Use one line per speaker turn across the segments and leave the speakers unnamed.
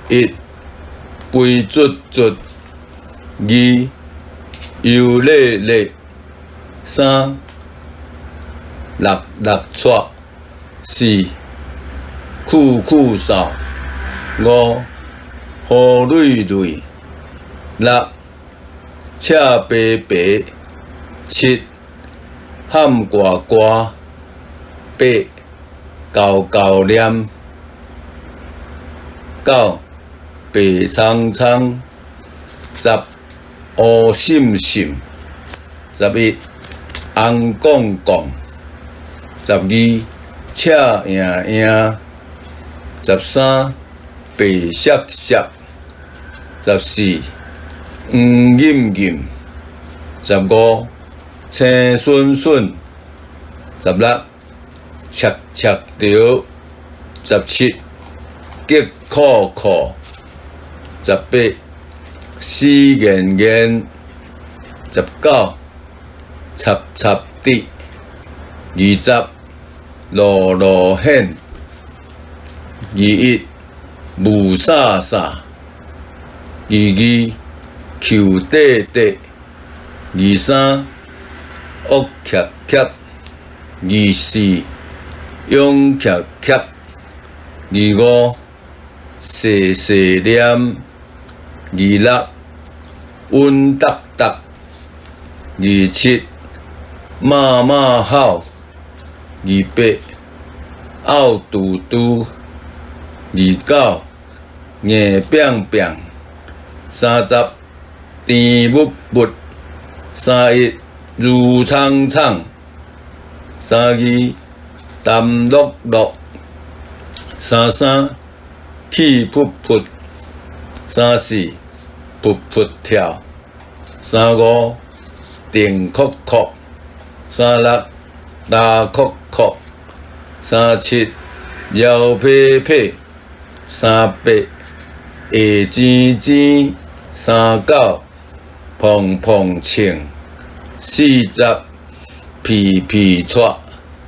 一肥卒卒，二油腻腻，三绿绿撮，四酷酷扫，五雨蕊蕊，六赤白白，七喊呱呱，八高高念，九白苍苍，十乌闪闪，11红光光，12赤影影，13白闪闪，14黄润润，15青顺顺，16赤赤条，17结酷酷，18死严严，19插插滴，20露露显，21雾煞煞，22球底底，23恶夹夹，24勇夹夹，25细细念，26温达达，27马马吼，28拗嘟嘟，29硬扁扁，30甜蜜蜜，31如苍苍，32淡落落，33气噗噗，34噗噗跳，35电哭哭，36打哭哭，37摇屁屁，38下尖尖，39碰碰呛，40屁屁喘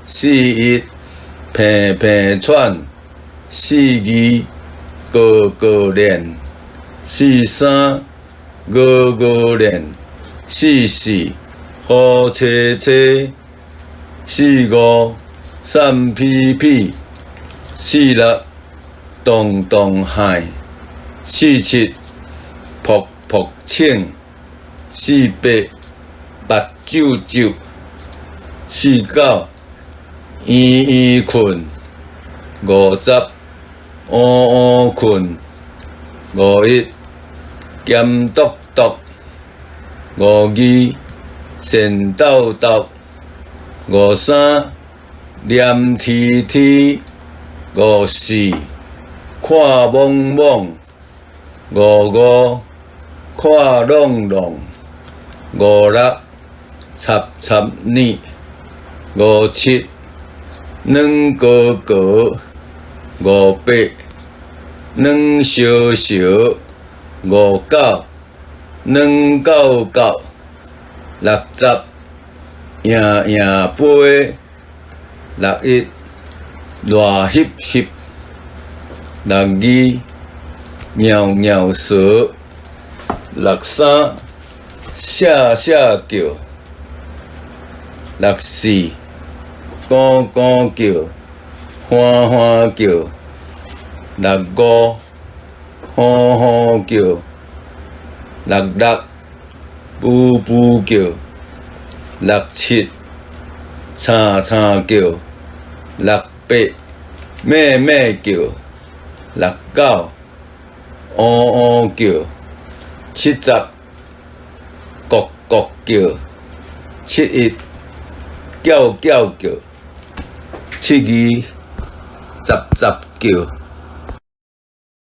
，41平平喘，42高高练，43高高练，44好车车，45散屁屁，46动动海，47扑扑呛，48目睭睭，49圆圆困，50乌乌困，51咸笃笃，52神叨叨，53黏贴贴，54看蒙蒙，55看弄弄，56插插呢，57软高高，58软烧烧，59软狗狗，60赢赢杯，61热翕翕，62喵喵蛇，63写写叫，64咕咕叫欢欢叫，65呼呼叫，66噗噗叫，67叉叉叫，68咩咩叫，69呜呜叫，70咕咕叫，71叫叫叫，72杂杂叫。